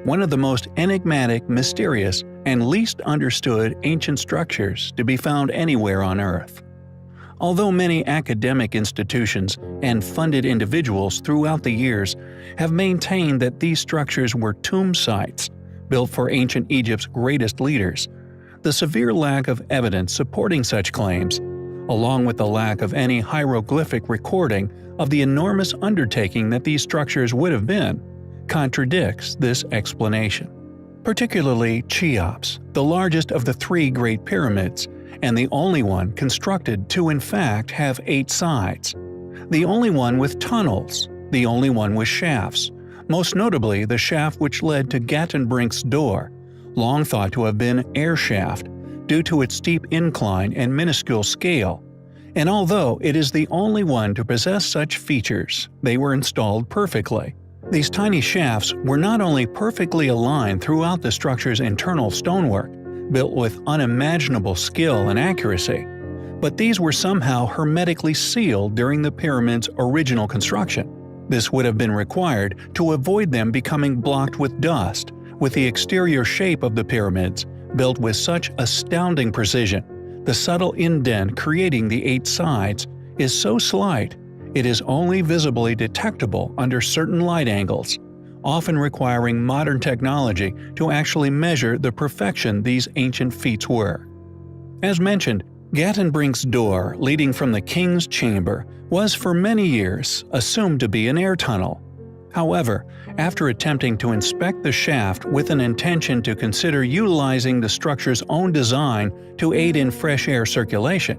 one of the most enigmatic, mysterious, and least understood ancient structures to be found anywhere on Earth. Although many academic institutions and funded individuals throughout the years have maintained that these structures were tomb sites built for ancient Egypt's greatest leaders, the severe lack of evidence supporting such claims, along with the lack of any hieroglyphic recording of the enormous undertaking that these structures would have been, contradicts this explanation. Particularly Cheops, the largest of the three Great Pyramids, and the only one constructed to in fact have 8 sides. The only one with tunnels, the only one with shafts, most notably the shaft which led to Gatenbrink's door, long thought to have been air shaft due to its steep incline and minuscule scale, and although it is the only one to possess such features, they were installed perfectly. These tiny shafts were not only perfectly aligned throughout the structure's internal stonework, built with unimaginable skill and accuracy, but these were somehow hermetically sealed during the pyramid's original construction. This would have been required to avoid them becoming blocked with dust, with the exterior shape of the pyramids built with such astounding precision. The subtle indent creating the 8 sides is so slight it is only visibly detectable under certain light angles, often requiring modern technology to actually measure the perfection these ancient feats were. As mentioned, Gatenbrink's door leading from the king's chamber was for many years assumed to be an air tunnel. However, after attempting to inspect the shaft with an intention to consider utilizing the structure's own design to aid in fresh air circulation,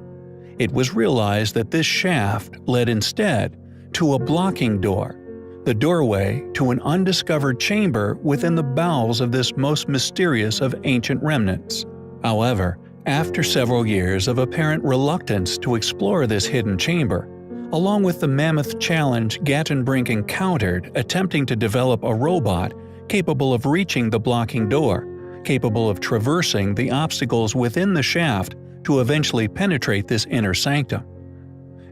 it was realized that this shaft led instead to a blocking door, the doorway to an undiscovered chamber within the bowels of this most mysterious of ancient remnants. However, after several years of apparent reluctance to explore this hidden chamber, along with the mammoth challenge Gatenbrink encountered attempting to develop a robot capable of reaching the blocking door, capable of traversing the obstacles within the shaft to eventually penetrate this inner sanctum.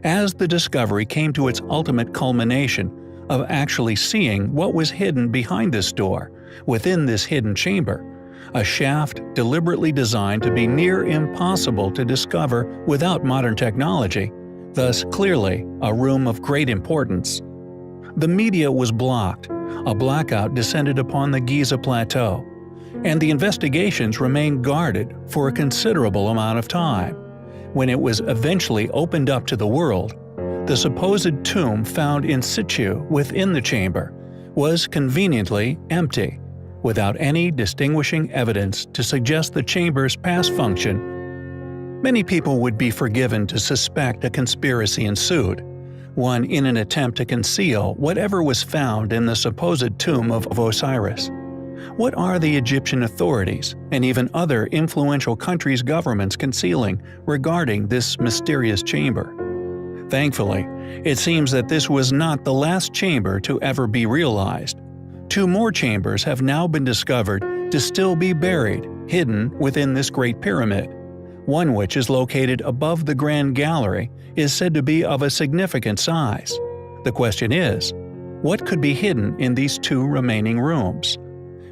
As the discovery came to its ultimate culmination of actually seeing what was hidden behind this door, within this hidden chamber, a shaft deliberately designed to be near impossible to discover without modern technology, thus clearly a room of great importance. The media was blocked, a blackout descended upon the Giza Plateau, and the investigations remained guarded for a considerable amount of time. When it was eventually opened up to the world, the supposed tomb found in situ within the chamber was conveniently empty, without any distinguishing evidence to suggest the chamber's past function. Many people would be forgiven to suspect a conspiracy ensued, one in an attempt to conceal whatever was found in the supposed tomb of Osiris. What are the Egyptian authorities, and even other influential countries' governments concealing regarding this mysterious chamber? Thankfully, it seems that this was not the last chamber to ever be realized. 2 more chambers have now been discovered to still be buried, hidden within this Great Pyramid. One, which is located above the Grand Gallery, is said to be of a significant size. The question is, what could be hidden in these 2 remaining rooms?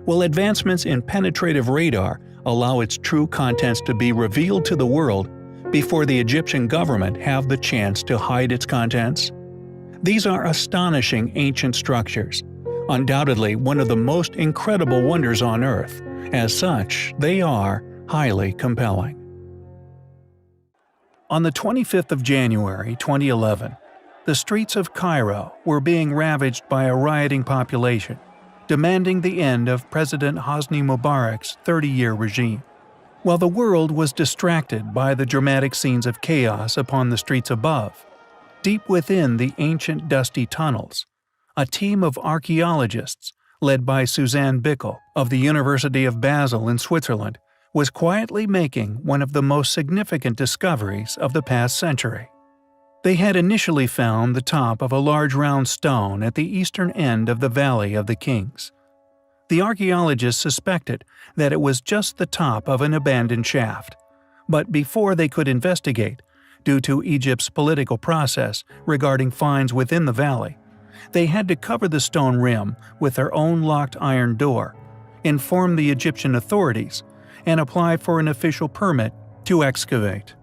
Will advancements in penetrative radar allow its true contents to be revealed to the world before the Egyptian government have the chance to hide its contents? These are astonishing ancient structures, undoubtedly one of the most incredible wonders on Earth. As such, they are highly compelling. On the 25th of January 2011, the streets of Cairo were being ravaged by a rioting population, demanding the end of President Hosni Mubarak's 30-year regime. While the world was distracted by the dramatic scenes of chaos upon the streets above, deep within the ancient dusty tunnels, a team of archaeologists, led by Suzanne Bickel of the University of Basel in Switzerland, was quietly making one of the most significant discoveries of the past century. They had initially found the top of a large round stone at the eastern end of the Valley of the Kings. The archaeologists suspected that it was just the top of an abandoned shaft, but before they could investigate, due to Egypt's political process regarding finds within the valley, they had to cover the stone rim with their own locked iron door, informed the Egyptian authorities and applied for an official permit to excavate.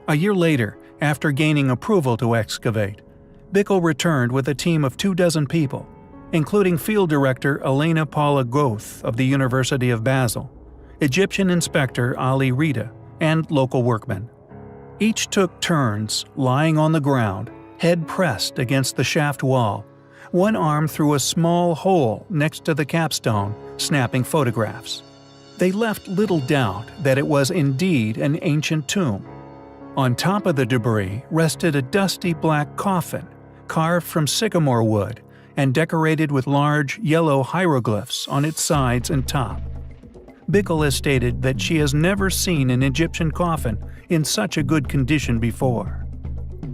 A year later, after gaining approval to excavate, Bickle returned with a team of 24 people, including field director Elena Paula Goth of the University of Basel, Egyptian inspector Ali Rita, and local workmen. Each took turns lying on the ground, head pressed against the shaft wall, one arm through a small hole next to the capstone, snapping photographs. They left little doubt that it was indeed an ancient tomb. On top of the debris rested a dusty black coffin, carved from sycamore wood and decorated with large yellow hieroglyphs on its sides and top. Bickle has stated that she has never seen an Egyptian coffin in such a good condition before.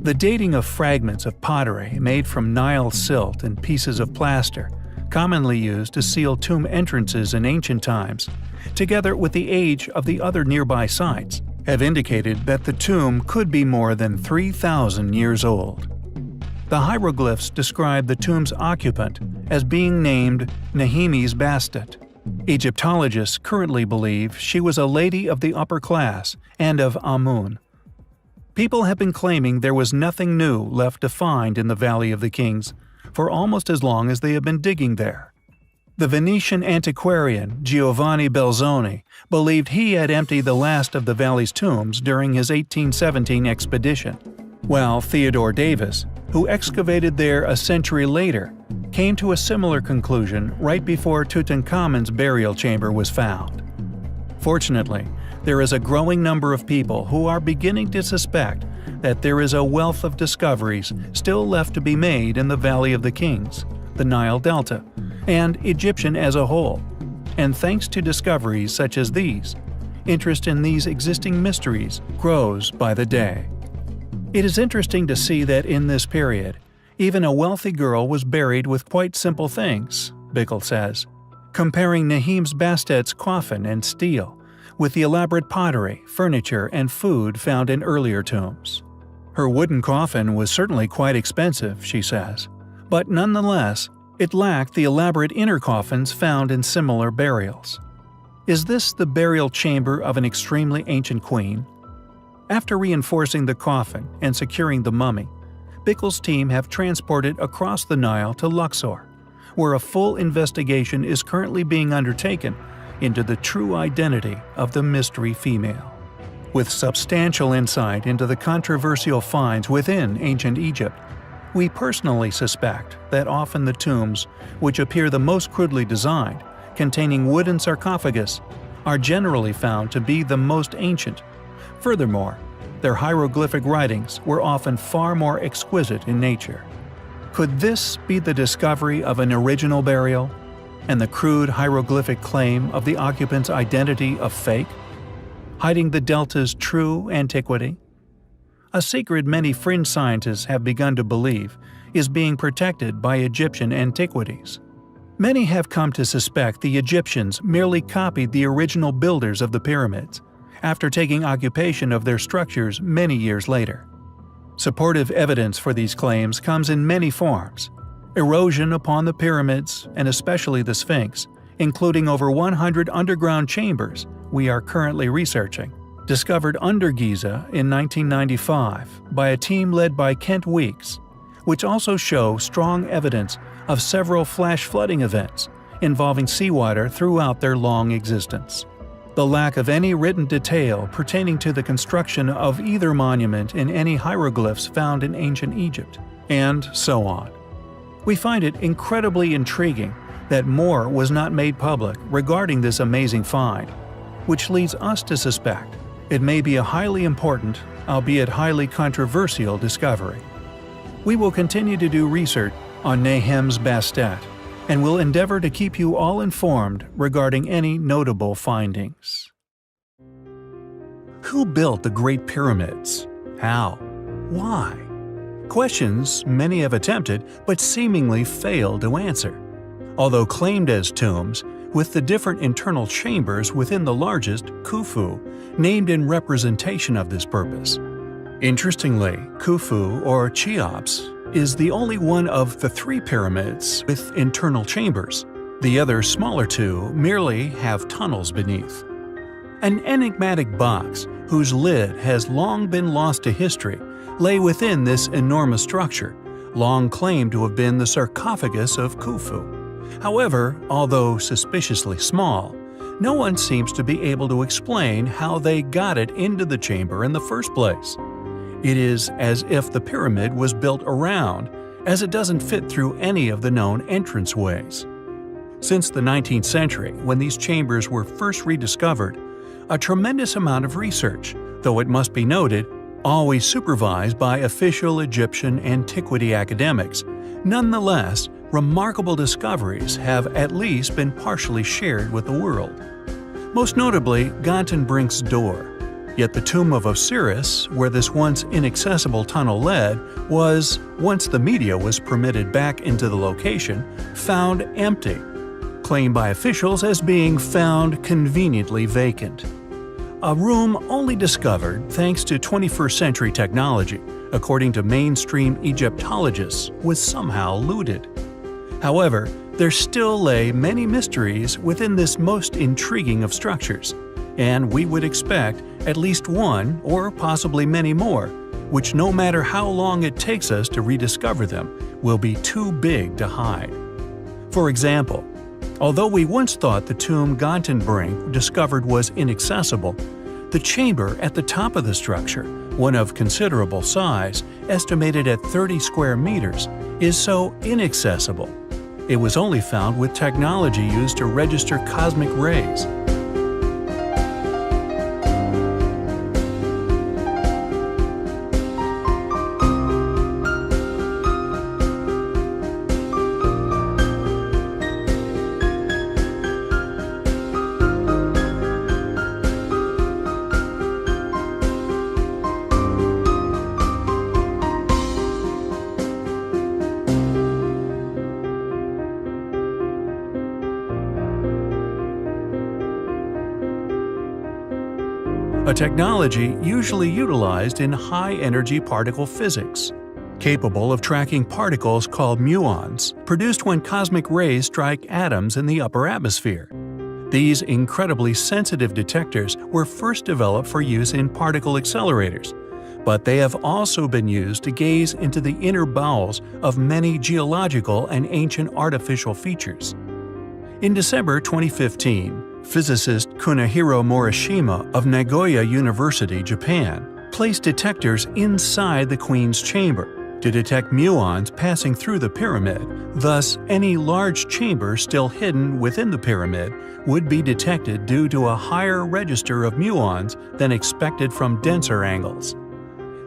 The dating of fragments of pottery made from Nile silt and pieces of plaster, commonly used to seal tomb entrances in ancient times, together with the age of the other nearby sites, have indicated that the tomb could be more than 3,000 years old. The hieroglyphs describe the tomb's occupant as being named Nehemes Bastet. Egyptologists currently believe she was a lady of the upper class and of Amun. People have been claiming there was nothing new left to find in the Valley of the Kings for almost as long as they have been digging there. The Venetian antiquarian Giovanni Belzoni believed he had emptied the last of the valley's tombs during his 1817 expedition, while Theodore Davis, who excavated there a century later, came to a similar conclusion right before Tutankhamun's burial chamber was found. Fortunately, there is a growing number of people who are beginning to suspect that there is a wealth of discoveries still left to be made in the Valley of the Kings, the Nile Delta, and Egyptian as a whole. And thanks to discoveries such as these, interest in these existing mysteries grows by the day. It is interesting to see that in this period, even a wealthy girl was buried with quite simple things, Bickle says, comparing Nehemes Bastet's coffin and stele with the elaborate pottery, furniture, and food found in earlier tombs. Her wooden coffin was certainly quite expensive, she says, but nonetheless, it lacked the elaborate inner coffins found in similar burials. Is this the burial chamber of an extremely ancient queen? After reinforcing the coffin and securing the mummy, Bickle's team have transported across the Nile to Luxor, where a full investigation is currently being undertaken into the true identity of the mystery female. With substantial insight into the controversial finds within ancient Egypt, we personally suspect that often the tombs, which appear the most crudely designed, containing wooden sarcophagus, are generally found to be the most ancient. Furthermore, their hieroglyphic writings were often far more exquisite in nature. Could this be the discovery of an original burial, and the crude hieroglyphic claim of the occupant's identity a fake, hiding the delta's true antiquity? A secret many fringe scientists have begun to believe is being protected by Egyptian antiquities. Many have come to suspect the Egyptians merely copied the original builders of the pyramids, after taking occupation of their structures many years later. Supportive evidence for these claims comes in many forms: erosion upon the pyramids, and especially the Sphinx, including over 100 underground chambers we are currently researching, discovered under Giza in 1995 by a team led by Kent Weeks, which also show strong evidence of several flash flooding events involving seawater throughout their long existence. The lack of any written detail pertaining to the construction of either monument in any hieroglyphs found in ancient Egypt, and so on. We find it incredibly intriguing that more was not made public regarding this amazing find, which leads us to suspect it may be a highly important, albeit highly controversial discovery. We will continue to do research on Nehemes Bastet, and will endeavor to keep you all informed regarding any notable findings. Who built the Great Pyramids? How? Why? Questions many have attempted but seemingly failed to answer, although claimed as tombs, with the different internal chambers within the largest, Khufu, named in representation of this purpose. Interestingly, Khufu, or Cheops, is the only one of the 3 pyramids with internal chambers, The other smaller two merely have tunnels beneath. An enigmatic box, whose lid has long been lost to history, lay within this enormous structure, long claimed to have been the sarcophagus of Khufu. However, although suspiciously small, no one seems to be able to explain how they got it into the chamber in the first place. It is as if the pyramid was built around, as it doesn't fit through any of the known entranceways. Since the 19th century, when these chambers were first rediscovered, a tremendous amount of research, though it must be noted, always supervised by official Egyptian antiquity academics, nonetheless, remarkable discoveries have at least been partially shared with the world. Most notably, Gantenbrink's door. Yet the tomb of Osiris, where this once inaccessible tunnel led, was, once the media was permitted back into the location, found empty, claimed by officials as being found conveniently vacant. A room only discovered thanks to 21st century technology, according to mainstream Egyptologists, was somehow looted. However, there still lay many mysteries within this most intriguing of structures, and we would expect at least one or possibly many more, which no matter how long it takes us to rediscover them, will be too big to hide. For example, although we once thought the tomb Gantenbrink discovered was inaccessible, the chamber at the top of the structure, one of considerable size, estimated at 30 square meters, is so inaccessible. It was only found with technology used to register cosmic rays. A technology usually utilized in high-energy particle physics, capable of tracking particles called muons, produced when cosmic rays strike atoms in the upper atmosphere. These incredibly sensitive detectors were first developed for use in particle accelerators, but they have also been used to gaze into the inner bowels of many geological and ancient artificial features. In December 2015, physicist Kunihiro Morishima of Nagoya University, Japan, placed detectors inside the Queen's chamber to detect muons passing through the pyramid. Thus, any large chamber still hidden within the pyramid would be detected due to a higher register of muons than expected from denser angles.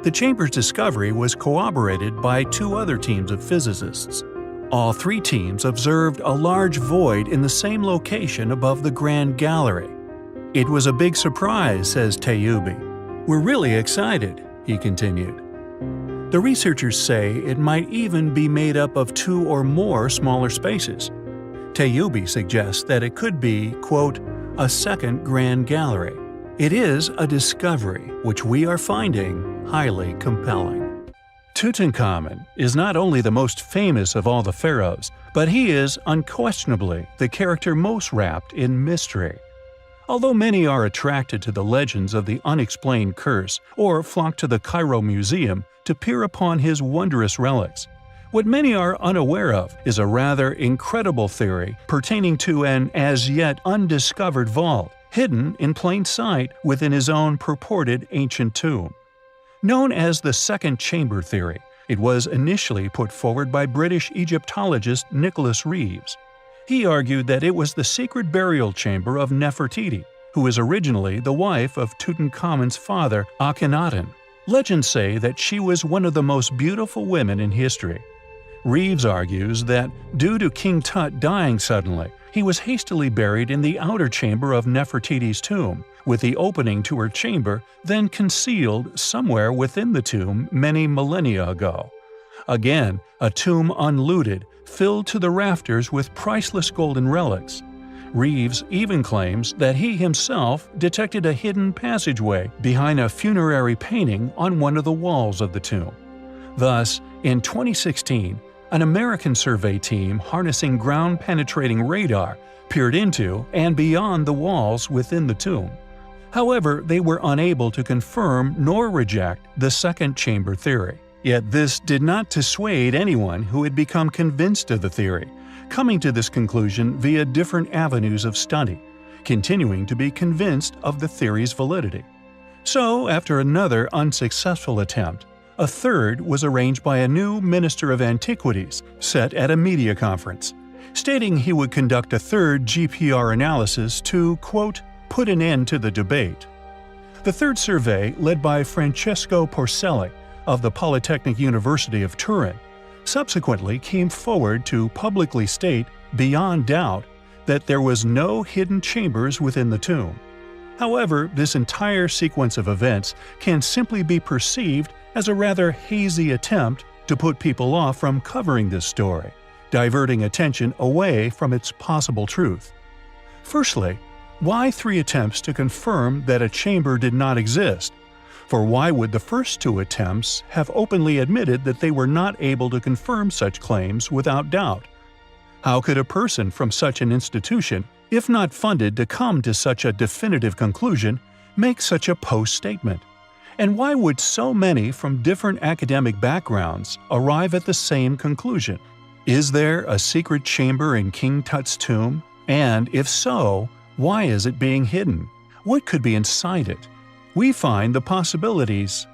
The chamber's discovery was corroborated by two other teams of physicists. All three teams observed a large void in the same location above the Grand Gallery. "It was a big surprise," says Tayubi. "We're really excited," he continued. The researchers say it might even be made up of two or more smaller spaces. Tayubi suggests that it could be, quote, "a second Grand Gallery." It is a discovery which we are finding highly compelling. Tutankhamun is not only the most famous of all the pharaohs, but he is unquestionably the character most wrapped in mystery. Although many are attracted to the legends of the unexplained curse or flock to the Cairo Museum to peer upon his wondrous relics, what many are unaware of is a rather incredible theory pertaining to an as-yet undiscovered vault, hidden in plain sight within his own purported ancient tomb. Known as the Second Chamber Theory, it was initially put forward by British Egyptologist Nicholas Reeves. He argued that it was the secret burial chamber of Nefertiti, who was originally the wife of Tutankhamun's father Akhenaten. Legends say that she was one of the most beautiful women in history. Reeves argues that, due to King Tut dying suddenly, he was hastily buried in the outer chamber of Nefertiti's tomb, with the opening to her chamber then concealed somewhere within the tomb many millennia ago. Again, a tomb unlooted, filled to the rafters with priceless golden relics. Reeves even claims that he himself detected a hidden passageway behind a funerary painting on one of the walls of the tomb. Thus, in 2016, An American survey team harnessing ground-penetrating radar peered into and beyond the walls within the tomb. However, they were unable to confirm nor reject the second chamber theory. Yet this did not dissuade anyone who had become convinced of the theory, coming to this conclusion via different avenues of study, continuing to be convinced of the theory's validity. So, after another unsuccessful attempt, a third was arranged by a new Minister of Antiquities set at a media conference, stating he would conduct a third GPR analysis to, quote, put an end to the debate. The third survey, led by Francesco Porcelli of the Polytechnic University of Turin, subsequently came forward to publicly state, beyond doubt, that there was no hidden chambers within the tomb. However, this entire sequence of events can simply be perceived as a rather hazy attempt to put people off from covering this story, diverting attention away from its possible truth. Firstly, why 3 attempts to confirm that a chamber did not exist? For why would the first 2 attempts have openly admitted that they were not able to confirm such claims without doubt? How could a person from such an institution, if not funded to come to such a definitive conclusion, make such a post-statement? And why would so many from different academic backgrounds arrive at the same conclusion? Is there a secret chamber in King Tut's tomb? And if so, why is it being hidden? What could be inside it? We find the possibilities